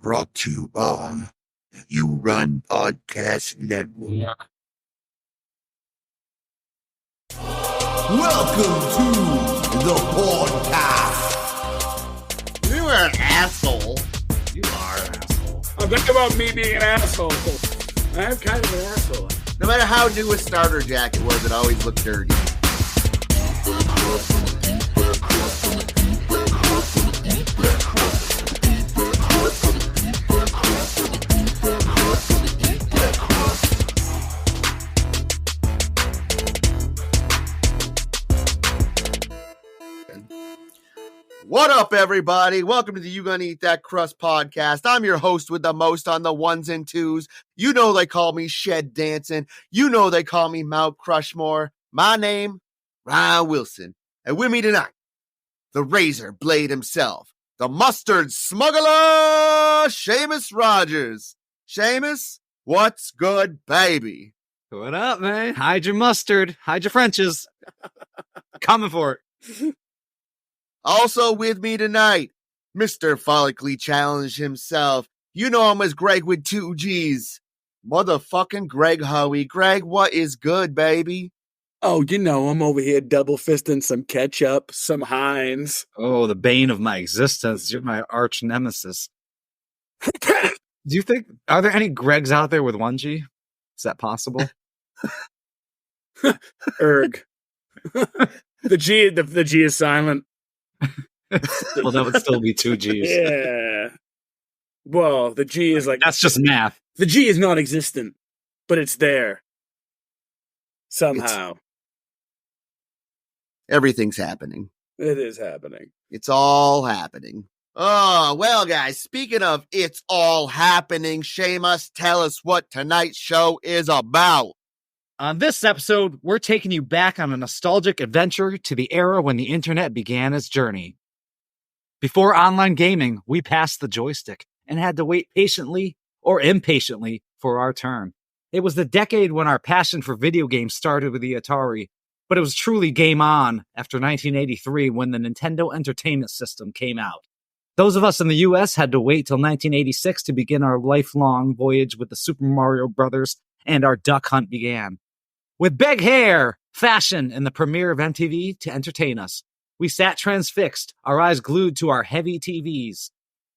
Brought to you by You Run Podcast Network. Welcome to the podcast. You are an asshole. You are an asshole. Oh, think about me being an asshole. I'm kind of an asshole. No matter how new a starter jacket was, it always looked dirty. What up, everybody? Welcome to the You Gonna Eat That Crust podcast. I'm your host with the most on the ones and twos. You know they call me Shed Dancing. You know they call me Mount Crushmore. My name, Ryan Wilson. And with me tonight, the razor blade himself, the mustard smuggler, Sheamus Rogers. Sheamus, what's good, baby? What up, man? Hide your mustard. Hide your Frenches. Coming for it. Also with me tonight, Mr. Follically Challenged himself. You know him as Greg with 2 G's. Motherfucking Greg Hoey. Greg, what is good, baby? Oh, you know, I'm over here double fisting some ketchup, some Heinz. Oh, the bane of my existence. You're my arch nemesis. Do you think, are there any Gregs out there with 1G? Is that possible? Erg. The G is silent. Well, that would still be 2 Gs. Yeah. Well, the G is like... That's just math. The G is not existent, but it's there. Somehow. Everything's happening. It is happening. It's all happening. Oh, well, guys, speaking of it's all happening, Sheamus, tell us what tonight's show is about. On this episode, we're taking you back on a nostalgic adventure to the era when the internet began its journey. Before online gaming, we passed the joystick and had to wait patiently or impatiently for our turn. It was the decade when our passion for video games started with the Atari, but it was truly game on after 1983 when the Nintendo Entertainment System came out. Those of us in the US had to wait till 1986 to begin our lifelong voyage with the Super Mario Brothers, and our duck hunt began. With big hair, fashion, and the premiere of MTV to entertain us, we sat transfixed, our eyes glued to our heavy TVs.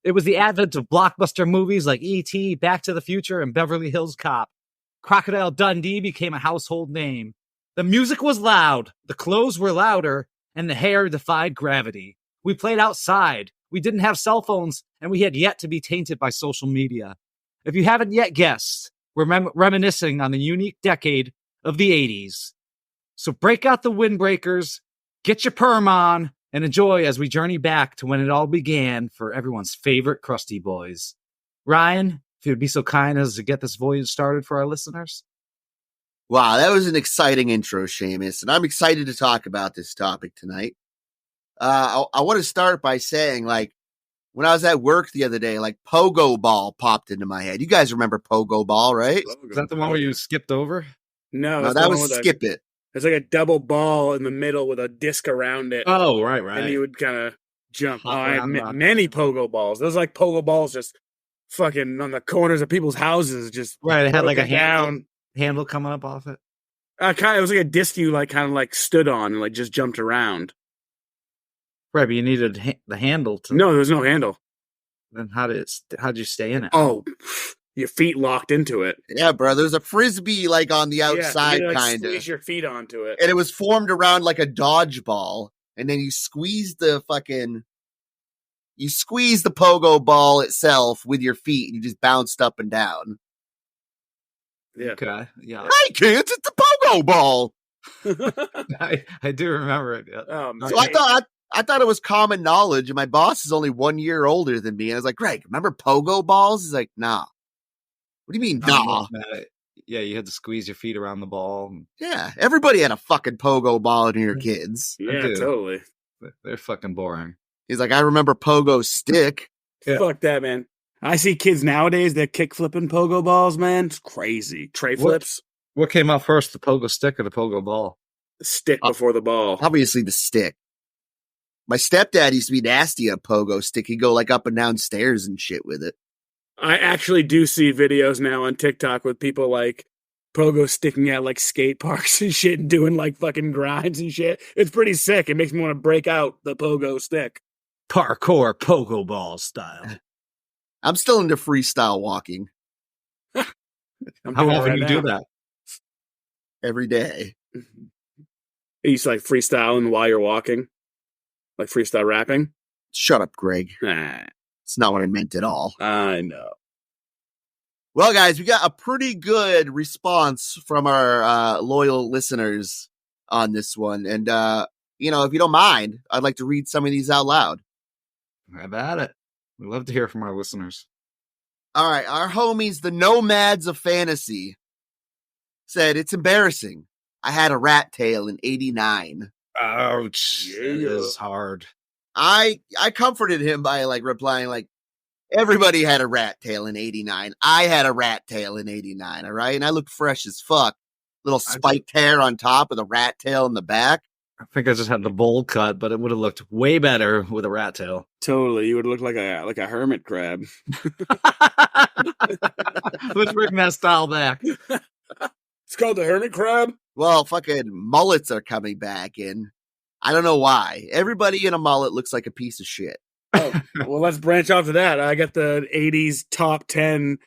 It was the advent of blockbuster movies like E.T., Back to the Future, and Beverly Hills Cop. Crocodile Dundee became a household name. The music was loud, the clothes were louder, and the hair defied gravity. We played outside, we didn't have cell phones, and we had yet to be tainted by social media. If you haven't yet guessed, we're reminiscing on the unique decade of the 80s. So break out the windbreakers, get your perm on, and enjoy as we journey back to when it all began for everyone's favorite Crusty boys. Ryan, if you'd be so kind as to get this voyage started for our listeners. Wow, that was an exciting intro, Sheamus, and I'm excited to talk about this topic tonight. I want to start by saying, when I was at work the other day, Pogo Ball popped into my head. You guys remember Pogo Ball, right? Is that the one where you skipped over? No, that was Skip It. It's like a double ball in the middle with a disc around it. Oh, right. And you would kind of jump. I had many Pogo Balls. Those like Pogo Balls just fucking on the corners of people's houses. Just right, it had like a handle coming up off it. It was like a disc you stood on and just jumped around. Right, but you needed the handle to... No, there was no handle. Then how'd you stay in it? Oh, your feet locked into it. Yeah, bro. There's a frisbee on the outside, kind of. Squeeze your feet onto it, and it was formed around like a dodgeball. And then you squeeze the pogo ball itself with your feet, and you just bounced up and down. Yeah. Okay. Yeah. Hey, kids! It's a pogo ball. I do remember it. So I thought it was common knowledge, and my boss is only 1 year older than me. And I was like, Greg, remember pogo balls? He's like, nah. What do you mean, nah? Yeah, you had to squeeze your feet around the ball. Yeah, everybody had a fucking pogo ball in your kids. Yeah, totally. They're fucking boring. He's like, I remember pogo stick. Yeah. Fuck that, man. I see kids nowadays, they're kick flipping pogo balls, man. It's crazy. Tray flips. What came out first, the pogo stick or the pogo ball? The stick before the ball. Obviously the stick. My stepdad used to be nasty at pogo stick. He'd go up and down stairs and shit with it. I actually do see videos now on TikTok with people like pogo sticking out like skate parks and shit and doing like fucking grinds and shit. It's pretty sick. It makes me want to break out the pogo stick. Parkour pogo ball style. I'm still into freestyle walking How often you do that? every day. You used to like freestyling while you're walking? Like freestyle rapping? Shut up, Greg. Nah, It's not what I meant at all. I know. Well, guys, we got a pretty good response from our loyal listeners on this one. And, if you don't mind, I'd like to read some of these out loud. How about it? We love to hear from our listeners. All right. Our homies, the Nomads of Fantasy, said, it's embarrassing. I had a rat tail in 89. Ouch. Yeah. It is hard. I comforted him by replying everybody had a rat tail in 89. I had a rat tail in 89, all right? And I looked fresh as fuck. Little spiked hair on top with a rat tail in the back. I think I just had the bowl cut, but it would have looked way better with a rat tail. Totally. You would look like a hermit crab. Let's bring that style back. It's called the hermit crab? Well, fucking mullets are coming back, and I don't know why. Everybody in a mullet looks like a piece of shit. Oh, well, let's branch off to that. I got the 80s top 10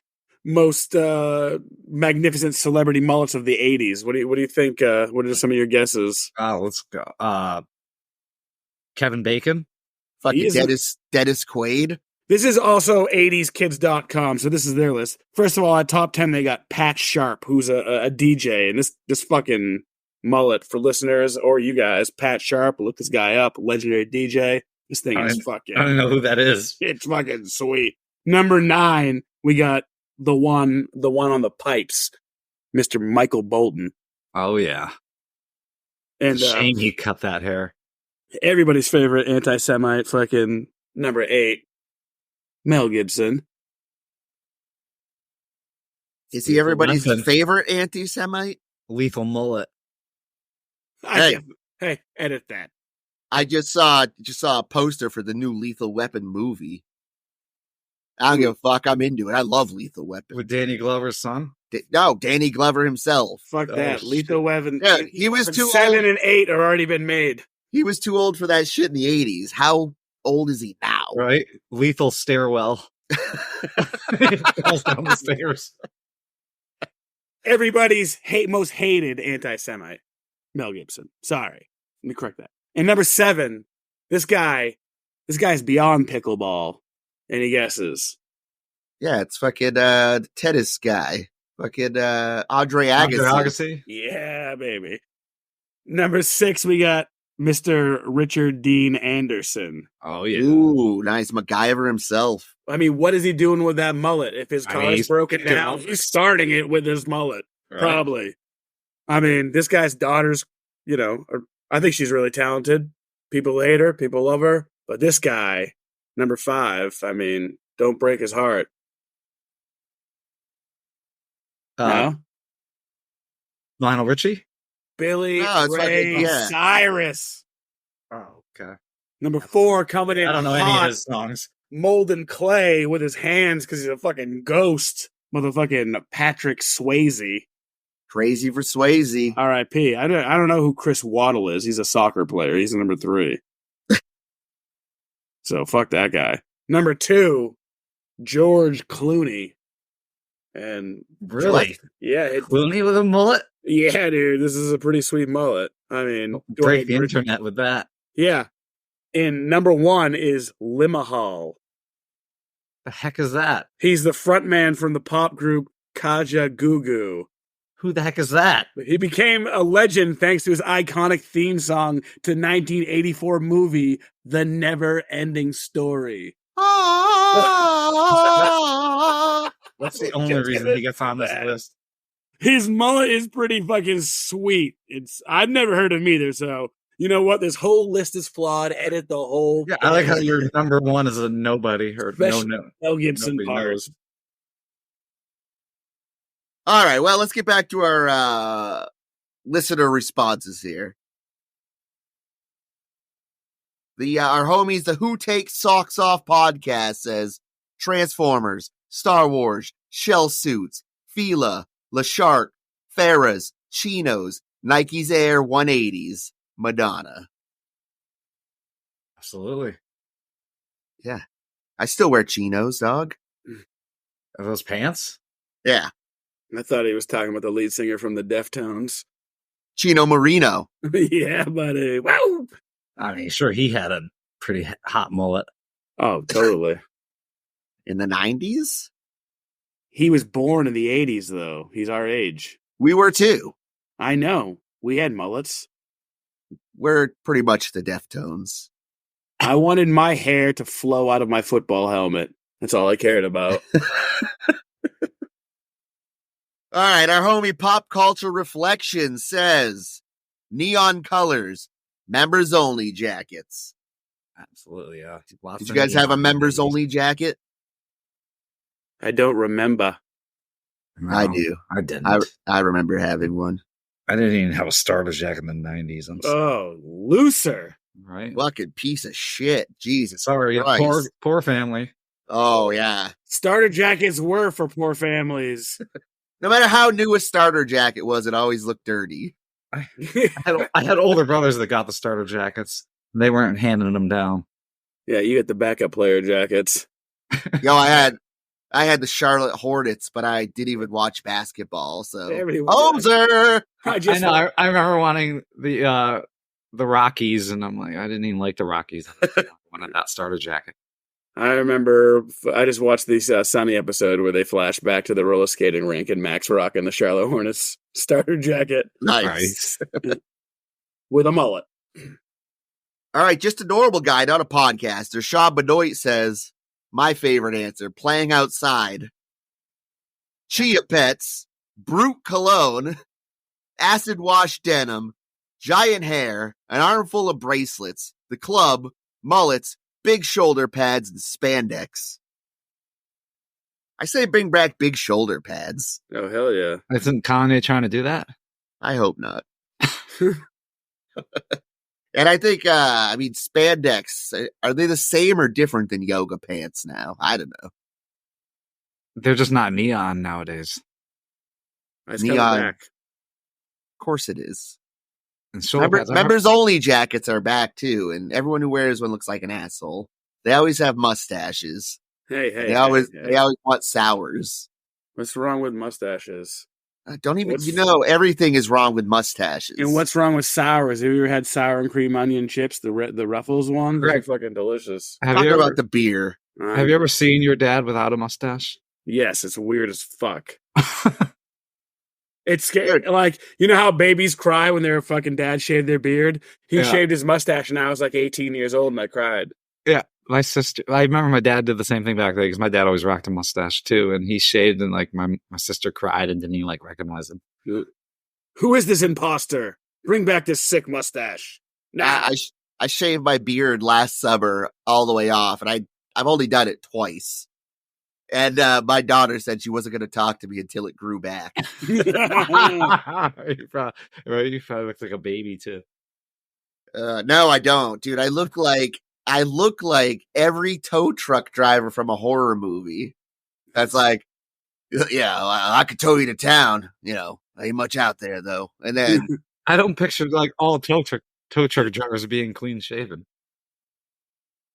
most magnificent celebrity mullets of the 80s. What do you think? What are some of your guesses? Oh, let's go. Kevin Bacon. Fucking Dennis Quaid. This is also 80skids.com, so this is their list. First of all, at top 10, they got Pat Sharp, who's a DJ, and this fucking mullet for listeners or you guys, Pat Sharp, look this guy up, legendary DJ. This thing is fucking... I don't know who that is. It's fucking sweet. Number 9, we got the one on the pipes, Mr. Michael Bolton. Oh, yeah. And shame he cut that hair. Everybody's favorite anti-Semite, fucking number 8, Mel Gibson. Is he everybody's favorite anti-Semite? Lethal mullet. Hey, edit that. I just saw a poster for the new Lethal Weapon movie. I don't give a fuck. I'm into it. I love Lethal Weapon. With Danny Glover's son? No, Danny Glover himself. Fuck that. Lethal Weapon. Yeah, he was too 7 old. and 8 are already been made. He was too old for that shit in the 80s. How old is he now? Right? Lethal stairwell. Falls down the stairs. Everybody's most hated anti-Semite, Mel Gibson. Sorry. Let me correct that. And number 7, this guy's beyond pickleball. Any guesses? Yeah, it's fucking the tennis guy. Fucking Andre Agassi. Yeah, baby. Number 6, we got Mr. Richard Dean Anderson. Oh, yeah. Ooh, nice. MacGyver himself. I mean, what is he doing with that mullet? If his car is broken down, he's starting it with his mullet. Right. Probably. I mean, this guy's daughter's, I think she's really talented. People hate her. People love her. But this guy, number 5, I mean, don't break his heart. No? Lionel Richie? Billy Ray Cyrus. Oh, okay. Number 4 coming in. I don't know any of his songs. Molding clay with his hands because he's a fucking ghost. Motherfucking Patrick Swayze. Crazy for Swayze. R.I.P. I don't know who Chris Waddle is. He's a soccer player. He's number 3. So fuck that guy. Number 2, George Clooney. And really? Yeah. Clooney with a mullet? Yeah, dude. This is a pretty sweet mullet. I mean, break the internet with that. Yeah. And number 1 is Limahal. The heck is that? He's the frontman from the pop group Kaja Gugu. Who the heck is that? He became a legend thanks to his iconic theme song to 1984 movie The Never Ending Story. That's the only reason he gets on this list. His mullet is pretty fucking sweet. I've never heard of him either, so you know what? This whole list is flawed. Edit the whole thing. I like how your number 1 is a nobody or Mel Gibson part. All right, well, let's get back to our listener responses here. Our homies, the Who Takes Socks Off podcast says, Transformers. Star Wars, shell suits, Fila, LaShark, Farrah's, Chinos, Nike's Air 180s, Madonna. Absolutely. Yeah. I still wear Chinos, dog. Are those pants? Yeah. I thought he was talking about the lead singer from the Deftones. Chino Marino. Yeah, buddy. Wow. I mean, sure, he had a pretty hot mullet. Oh, totally. In the 90s? He was born in the 80s, though. He's our age. We were too. I know. We had mullets. We're pretty much the Deftones. I wanted my hair to flow out of my football helmet. That's all I cared about. All right, our homie Pop Culture Reflection says, neon colors, members only jackets. Absolutely, yeah. Did you guys have a members only jacket? I don't remember. No, I do. I didn't. I remember having one. I didn't even have a starter jacket in the 90s. I'm sorry. Oh, looser. Right? Fucking piece of shit. Jesus. Sorry, Christ. poor family. Oh, yeah. Starter jackets were for poor families. No matter how new a starter jacket was, it always looked dirty. I had older brothers that got the starter jackets. And they weren't handing them down. Yeah, you get the backup player jackets. Yo, I had the Charlotte Hornets, but I didn't even watch basketball. So, Hoser! I know. I remember wanting the Rockies, and I'm like, I didn't even like the Rockies. I wanted that starter jacket. I remember I just watched this Sunny episode where they flash back to the roller skating rink and Max rocking the Charlotte Hornets starter jacket. Nice. With a mullet. All right, just a normal guy, not a podcaster. Sean Benoit says, my favorite answer, playing outside. Chia Pets, Brute Cologne, Acid Wash Denim, Giant Hair, an armful of bracelets, the club, mullets, big shoulder pads, and spandex. I say bring back big shoulder pads. Oh, hell yeah. Isn't Kanye trying to do that? I hope not. And I think, spandex, are they the same or different than yoga pants now? I don't know. They're just not neon nowadays. It's Neon. back. Of course it is. And shoulder pads Members only jackets are back too, and everyone who wears one looks like an asshole. They always have mustaches. Hey. They always want sours. What's wrong with mustaches? Don't even, everything is wrong with mustaches. And what's wrong with sours? Have you ever had sour and cream onion chips, the Ruffles one? They're fucking delicious. Talk about the beer. Have you ever seen your dad without a mustache? Yes, it's weird as fuck. It's scary. Like, you know how babies cry when their fucking dad shaved their beard? He shaved his mustache and I was like 18 years old and I cried. Yeah. My sister, I remember my dad did the same thing back then because my dad always rocked a mustache too. And he shaved and like my sister cried and didn't even like recognize him. Who is this imposter? Bring back this sick mustache. Nah. I shaved my beard last summer all the way off, and I've only done it twice. And my daughter said she wasn't going to talk to me until it grew back. You probably look like a baby too. No, I don't, dude. I look like every tow truck driver from a horror movie. That's like, yeah, I could tow you to town. Ain't much out there though. And then I don't picture like all tow truck drivers being clean shaven.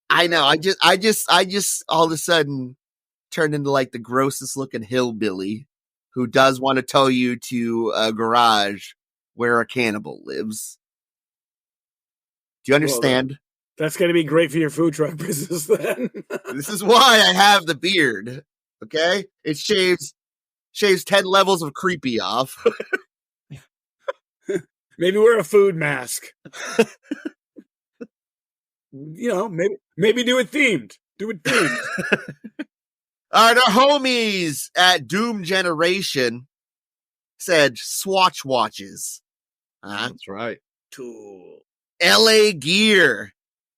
I know. I just all of a sudden turned into like the grossest looking hillbilly who does want to tow you to a garage where a cannibal lives. Do you understand? Well, that's going to be great for your food truck business then. This is why I have the beard. Okay? It shaves 10 levels of creepy off. Maybe wear a food mask. Maybe do it themed. All right, our homies at Doom Generation said Swatch watches. That's right. Cool. LA gear.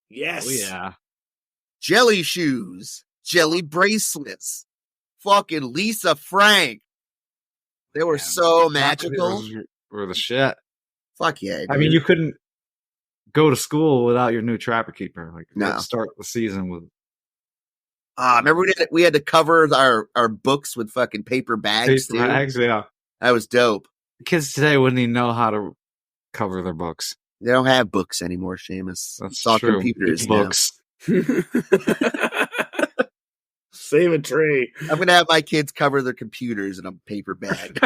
Yes. Oh, yeah. Jelly shoes. Jelly bracelets. Fucking Lisa Frank. They were so magical. Were the shit. Fuck yeah. Dude. I mean, you couldn't go to school without your new Trapper Keeper. Like, no. Let's start the season with Remember we had to cover our books with fucking paper bags too? Bags, yeah. That was dope. Kids today wouldn't even know how to cover their books. They don't have books anymore, Sheamus. That's it's all true. computers books. Save a tree. I'm going to have my kids cover their computers in a paper bag.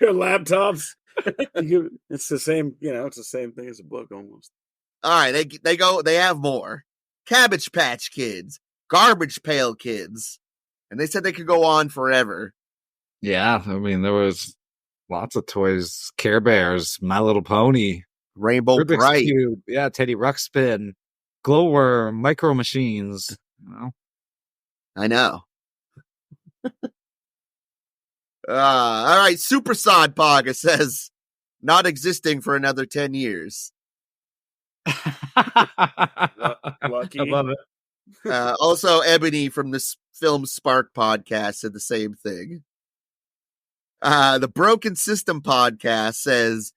Your laptops. It's the same, it's the same thing as a book almost. All right, they have more. Cabbage Patch Kids, Garbage Pail Kids. And they said they could go on forever. Yeah, I mean, there was lots of toys. Care Bears, My Little Pony. Rainbow Rubik's Bright. Cube, yeah, Teddy Ruxpin, Glowworm, Micro Machines. I know. All right, Super Sod Paga says, not existing for another 10 years. Lucky. I love it. Also, Ebony from the Film Spark podcast said the same thing. The Broken System podcast says,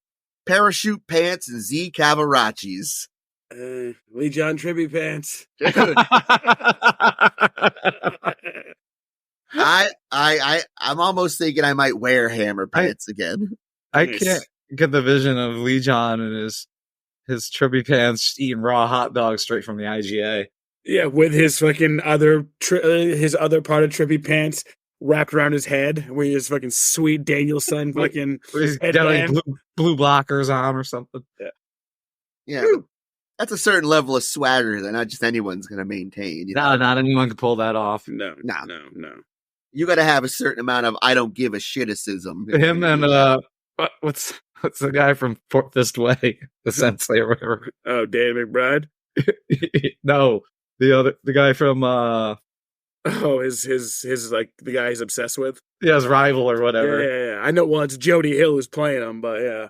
Parachute Pants and Z Cavaraccis. Lee John Tribby Pants. I'm almost thinking I might wear Hammer Pants again. I can't get the vision of Lee John and his Tribby Pants eating raw hot dogs straight from the IGA. Yeah, with his fucking his other part of Trippy Pants wrapped around his head, where his fucking sweet Danielson fucking he's got like blue blockers on or something. Yeah. That's a certain level of swagger that not just anyone's going to maintain. No, not anyone can pull that off. No. You got to have a certain amount of I don't give a shiticism. Him and what's the guy from Fort Fist Way, the sensei or whatever? Oh, Dan McBride. No. The guy from his like the guy he's obsessed with. Yeah, his rival or whatever. Yeah. I know. Well, it's Jody Hill who's playing him, but yeah,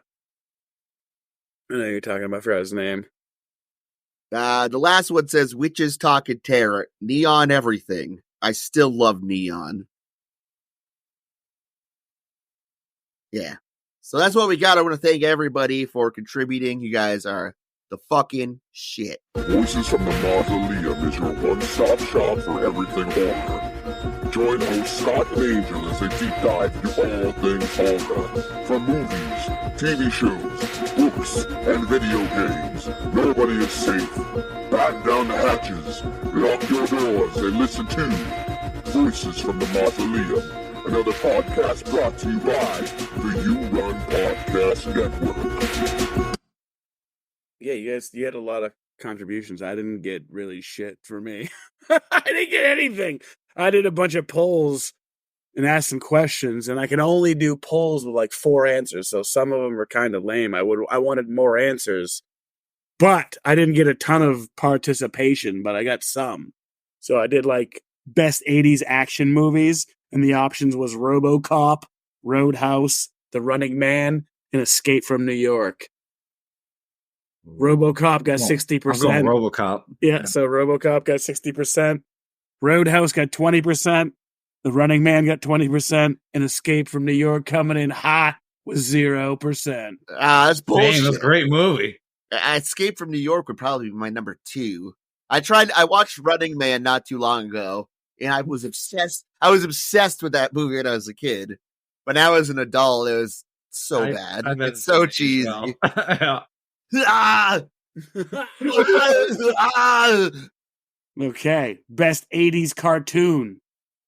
I know who you're talking about. I forgot his name. The last one says Witches Talking Terror, Neon Everything. I still love Neon. Yeah. So that's what we got. I want to thank everybody for contributing. You guys are the fucking shit. Voices from the Mausoleum is your one-stop shop for everything horror. Join host Scott and Angel as they deep dive into all things horror. From movies, TV shows, books, and video games, nobody is safe. Batten down the hatches, lock your doors, and listen to Voices from the Mausoleum, another podcast brought to you by the You Run Podcast Network. Yeah, you had a lot of contributions. I didn't get really shit for me. I didn't get anything. I did a bunch of polls and asked some questions, and I can only do polls with like 4 answers, so some of them were kind of lame. I wanted more answers, but I didn't get a ton of participation, but I got some. So I did like best 80s action movies, and the options was RoboCop, Roadhouse, The Running Man, and Escape from New York. RoboCop got 60%. I'm going RoboCop. Yeah, so RoboCop got 60%. Roadhouse got 20%. The Running Man got 20%. And Escape from New York coming in hot with 0%. That's bullshit. Damn, that's a great movie. Escape from New York would probably be my number 2. I watched Running Man not too long ago, and I was obsessed. I was obsessed with that movie when I was a kid. But now as an adult, it was so bad. It's so cheesy. Well. Yeah. Okay, best 80s cartoon.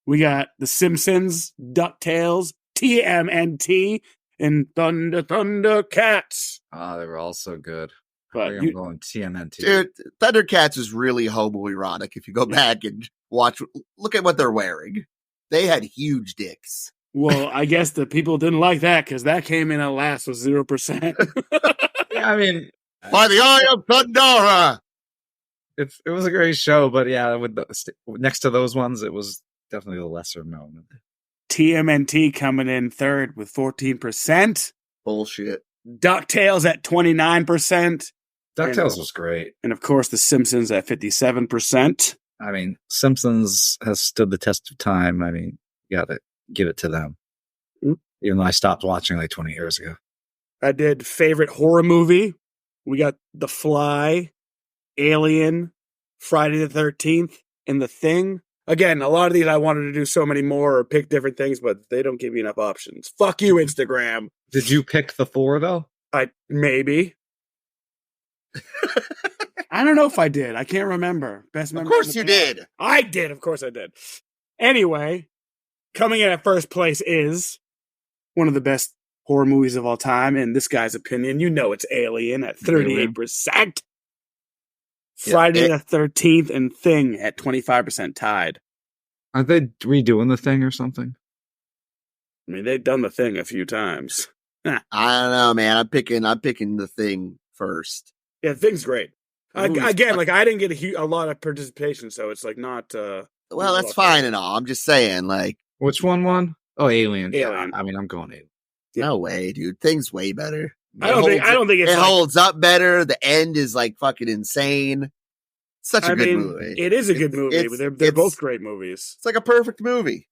We got The Simpsons, DuckTales, TMNT, and Thundercats. They were all so good. But I'm going TMNT. Dude, Thundercats is really homoerotic if you go back and look at what they're wearing. They had huge dicks. Well, I guess the people didn't like that because that came in at last with 0%. Yeah, I mean, by the eye of Thundara. It was a great show, but yeah, with next to those ones, it was definitely the lesser known. TMNT coming in third with 14%. Bullshit. DuckTales at 29%. DuckTales was great. And of course, The Simpsons at 57%. I mean, Simpsons has stood the test of time. I mean, you got to give it to them. Mm-hmm. Even though I stopped watching like 20 years ago. I did favorite horror movie. We got The Fly, Alien, Friday the 13th, and The Thing. Again, a lot of these I wanted to do so many more or pick different things, but they don't give you enough options. Fuck you, Instagram. Did you pick the 4 though? Maybe. I don't know if I did. I can't remember. Of course you did. I did. Of course I did. Anyway, coming in at first place is one of the best horror movies of all time, in this guy's opinion. You know it's Alien at 38%. Friday the 13th and Thing at 25% tied. Aren't they redoing The Thing or something? I mean, they've done The Thing a few times. I don't know, man. I'm picking The Thing first. Yeah, The Thing's great. Again, like I didn't get a lot of participation, so it's like not. Well, that's fine and all. I'm just saying, like, which one won? Oh, Alien. Alien. I mean, I'm going Alien. No way, dude. Thing's way better. I don't think it holds up better. The end is like fucking insane. Such a good movie. It is a good movie. They're both great movies. It's like a perfect movie.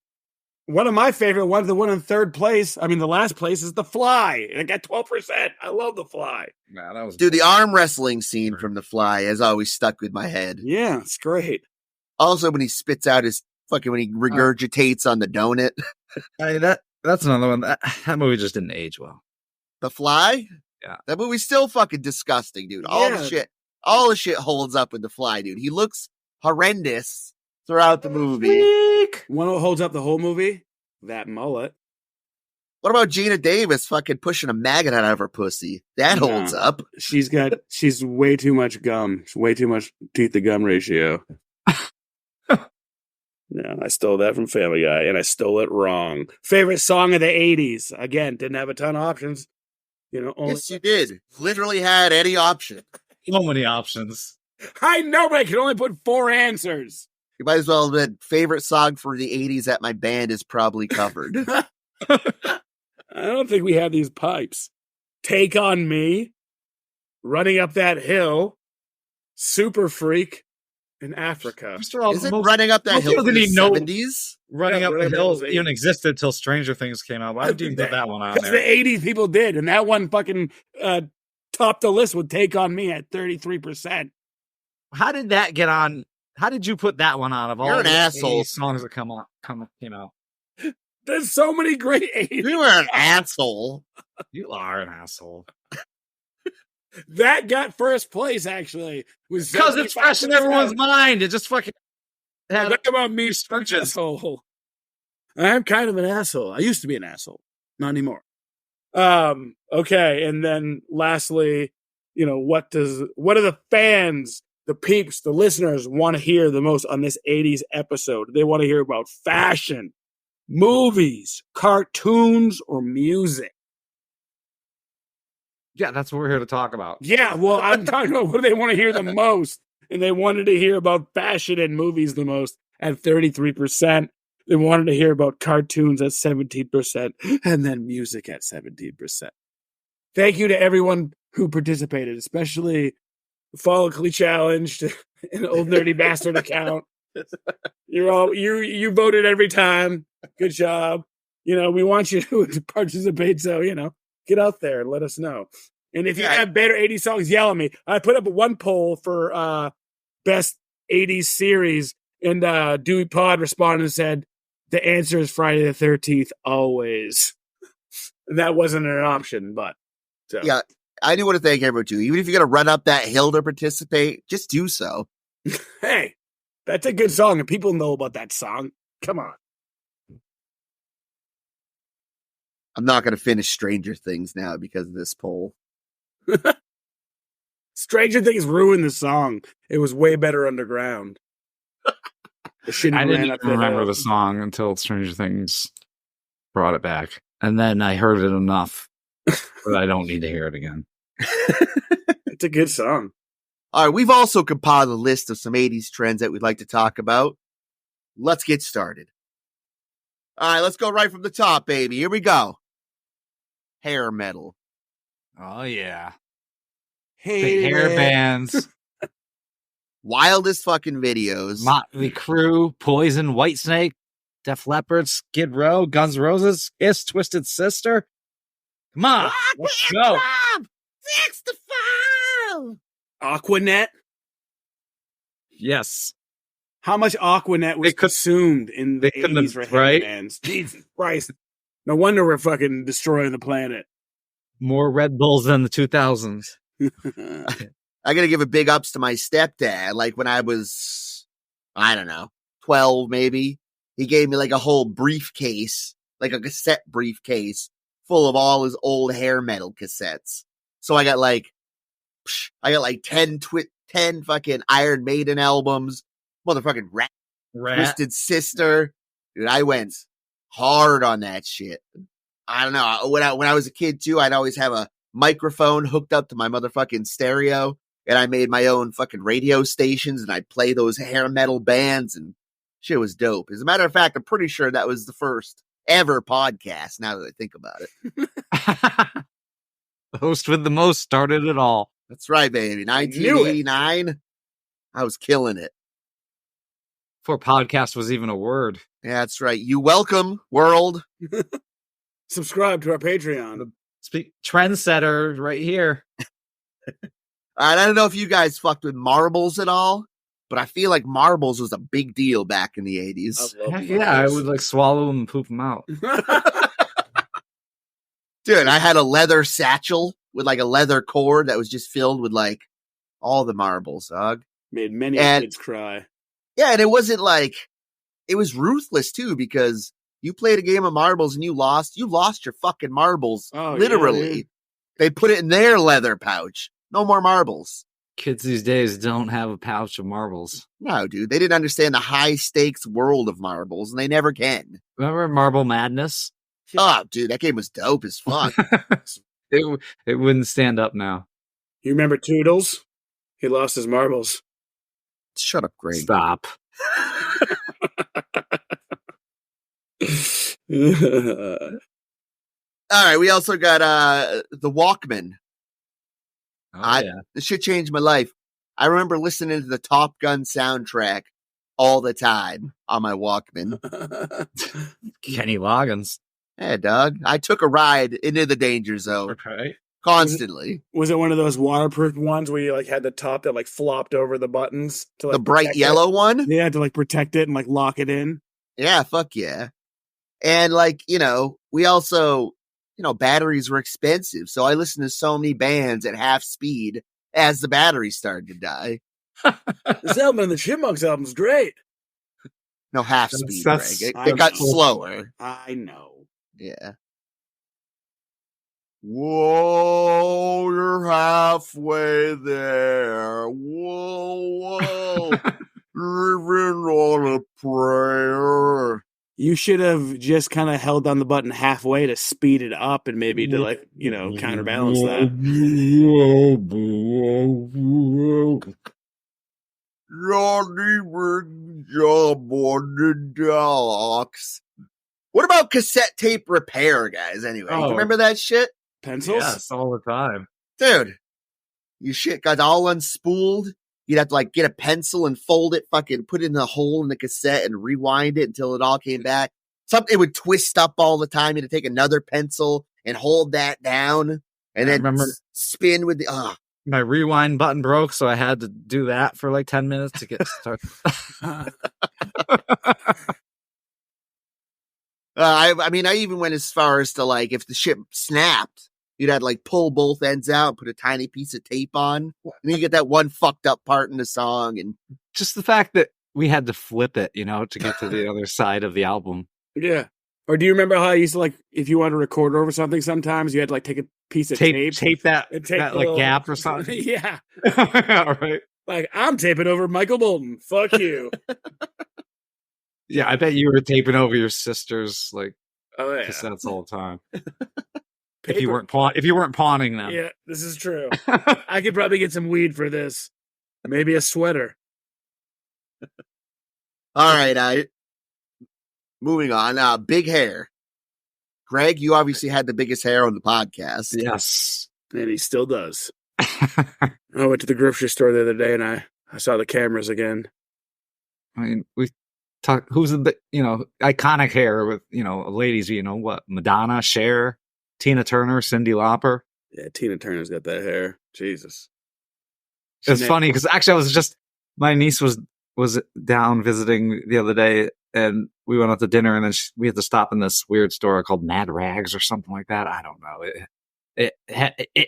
One of my favorite ones, the one in third place. I mean, the last place is The Fly, and it got 12%. I love The Fly. Nah, that was dude. The arm wrestling scene from The Fly has always stuck with my head. Yeah, it's great. Also, when he spits out his when he regurgitates on the donut. That's another one. That movie just didn't age well. The Fly? Yeah. That movie's still fucking disgusting, dude. All the shit holds up with The Fly, dude. He looks horrendous throughout the movie. One who holds up the whole movie? That mullet. What about Gina Davis fucking pushing a maggot out of her pussy? That holds up. She's way too much gum. Way too much teeth to gum ratio. Yeah, I stole that from Family Guy, and I stole it wrong. Favorite song of the 80s? Again, didn't have a ton of options. Yes, you did. Literally had any option. So many options. I know, but I can only put 4 answers. You might as well have been favorite song for the 80s that my band is probably covered. I don't think we have these pipes. Take on Me, Running Up That Hill, Super Freak, in Africa. Is it Running Up That Hill in the 70s? Running Up the Hill even existed until Stranger Things came out. Why did you put that one on there? The 80s people did, and that one fucking topped the list with Take On Me at 33%. How did that get on? How did you put that one on of all You're an asshole. songs that came out? There's so many great 80s. You are an asshole. You are an asshole. That got first place, actually. Because it's fresh in everyone's mind. It just fucking Talk about me, asshole. I'm kind of an asshole. I used to be an asshole. Not anymore. Okay, and then lastly, what do the fans, the peeps, the listeners want to hear the most on this 80s episode? They want to hear about fashion, movies, cartoons, or music. Yeah, that's what we're here to talk about. Yeah, well, I'm talking about what they want to hear the most. And they wanted to hear about fashion and movies the most at 33%. They wanted to hear about cartoons at 17%. And then music at 17%. Thank you to everyone who participated, especially Follically Challenged, an old nerdy bastard account. You voted every time. Good job. We want you to participate. So, get out there and let us know. And if you have better 80s songs, yell at me. I put up one poll for best 80s series, and Dewey Pod responded and said, the answer is Friday the 13th, always. And that wasn't an option, but. So. Yeah, I do want to thank everyone, too. Even if you're going to run up that hill to participate, just do so. Hey, that's a good song, and people know about that song. Come on. I'm not going to finish Stranger Things now because of this poll. Stranger Things ruined the song. It was way better underground. I didn't even remember the song until Stranger Things brought it back. And then I heard it enough that I don't need to hear it again. It's a good song. All right, we've also compiled a list of some 80s trends that we'd like to talk about. Let's get started. All right, let's go right from the top, baby. Here we go. Hair metal. Oh, yeah. Hey, hair bands. Wildest fucking videos. Motley Crue, Poison, Whitesnake, Def Leppard, Skid Row, Guns N' Roses, Kiss, Twisted Sister. Come on, let's go. 65. Aquanet. Yes. How much Aquanet was consumed in the 80s for hair bands? Jesus Christ. No wonder we're fucking destroying the planet. More Red Bulls than the 2000s. I gotta give a big ups to my stepdad. Like when I was, I don't know, 12 maybe, he gave me like a whole briefcase, like a cassette briefcase full of all his old hair metal cassettes. So I got like 10 fucking Iron Maiden albums, motherfucking Rat. Twisted Sister. Dude, I went hard on that shit. I don't know. When I was a kid too, I'd always have a microphone hooked up to my motherfucking stereo, and I made my own fucking radio stations, and I'd play those hair metal bands, and shit was dope. As a matter of fact, I'm pretty sure that was the first ever podcast, now that I think about it. The host with the most started it all. That's right, baby. 1989. I was killing it. Before podcast was even a word. Yeah, that's right. You welcome, world. Subscribe to our Patreon. Trendsetter right here. I don't know if you guys fucked with marbles at all, but I feel like marbles was a big deal back in the 80s. I would like swallow them and poop them out. Dude, I had a leather satchel with like a leather cord that was just filled with like all the marbles, dog. Made many kids cry. Yeah, and it wasn't like, it was ruthless too, because you played a game of marbles and you lost your fucking marbles. Oh, literally. Yeah. They put it in their leather pouch. No more marbles. Kids these days don't have a pouch of marbles. No, dude. They didn't understand the high stakes world of marbles, and they never can. Remember Marble Madness? Oh, dude, that game was dope as fuck. It wouldn't stand up now. You remember Toodles? He lost his marbles. Shut up, Greg. Stop. All right, we also got the Walkman. Yeah. This shit changed my life. I remember listening to the Top Gun soundtrack all the time on my Walkman. Kenny Loggins. Yeah, dog. I took a ride into the danger zone. Okay. Constantly. Was it one of those waterproof ones where you like had the top that like flopped over the buttons to like the bright yellow one? Yeah, to like protect it and like lock it in. Yeah, fuck yeah. And like, we also, batteries were expensive. So I listened to so many bands at half speed as the batteries started to die. This album and the Chipmunks album's great. No, half speed, Greg. It got slower. I know. Yeah. Whoa, you're halfway there. Whoa. Living on a prayer. You should have just kind of held down the button halfway to speed it up and maybe to like, counterbalance that. Johnny brings job on the docks. What about cassette tape repair, guys, anyway? You remember that shit? Pencils? Yes, all the time. Dude, your shit got all unspooled. You'd have to like get a pencil and fold it, fucking put it in the hole in the cassette and rewind it until it all came back. It would twist up all the time. You had to take another pencil and hold that down and then spin with the, My rewind button broke, so I had to do that for like 10 minutes to get started. I even went as far as to like, if the shit snapped, you'd have to like pull both ends out, put a tiny piece of tape on, and then you get that one fucked up part in the song. And just the fact that we had to flip it, to get to the other side of the album. Yeah. Or do you remember how I used to like, if you wanted to record over something, sometimes you had to like take a piece of tape that like gap or something? Yeah. All right. Like, I'm taping over Michael Bolton. Fuck you. Yeah, I bet you were taping over your sister's like cassettes all the time. If you weren't pawning them. Yeah, this is true. I could probably get some weed for this. Maybe a sweater. All right, moving on. Big hair. Greg, you obviously had the biggest hair on the podcast. Yes. And he still does. I went to the grocery store the other day and I saw the cameras again. I mean, we talk who's the iconic hair with ladies, Madonna, Cher, Tina Turner, Cyndi Lauper. Yeah, Tina Turner's got that hair. Jesus. It's funny because actually my niece was was down visiting the other day, and we went out to dinner, and then we had to stop in this weird store called Mad Rags or something like that. I don't know. It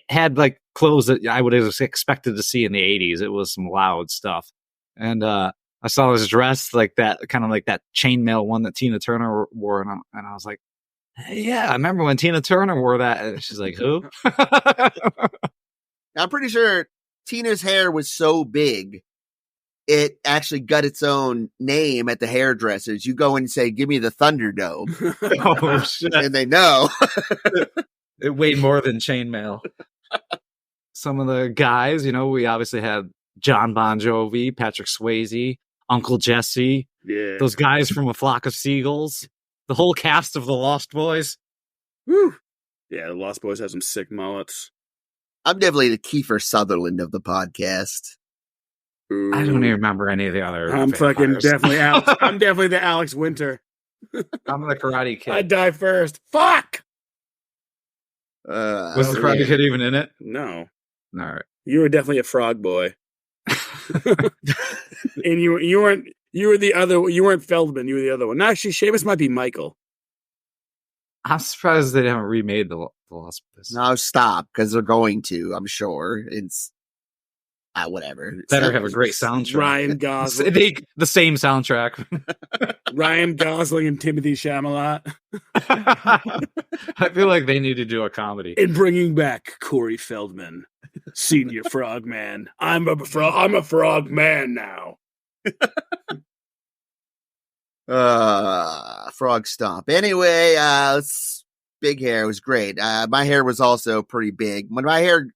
had like clothes that I would have expected to see in the 80s. It was some loud stuff. And I saw this dress like that, kind of like that chainmail one that Tina Turner wore. And I was like, hey, yeah, I remember when Tina Turner wore that. And she's like, who? I'm pretty sure Tina's hair was so big, it actually got its own name at the hairdressers. You go in and say, give me the Thunderdome. Oh, shit. And they know. It weighed more than chainmail. Some of the guys, we obviously had John Bon Jovi, Patrick Swayze, Uncle Jesse, those guys from A Flock of Seagulls, the whole cast of the Lost Boys. Woo. Yeah, the Lost Boys have some sick mullets. I'm definitely the Kiefer Sutherland of the podcast. Ooh. I don't even remember any of the other. I'm fucking definitely Alex. I'm definitely the Alex Winter. I'm the Karate Kid. I die first. Fuck. Was the Karate Kid even in it? No. All right. You were definitely a frog boy. And you weren't the other. You weren't Feldman. You were the other one. No, actually, Sheamus might be Michael. I'm surprised they haven't remade the Lost Boys. No, stop, because they're going to. I'm sure it's whatever. Better have a great soundtrack. Ryan Gosling. The same soundtrack. Ryan Gosling and Timothy Chalamet. I feel like they need to do a comedy. And bringing back Corey Feldman, Senior Frogman. I'm a frog man now. Frog stomp. Anyway, big hair was great. My hair was also pretty big. When my hair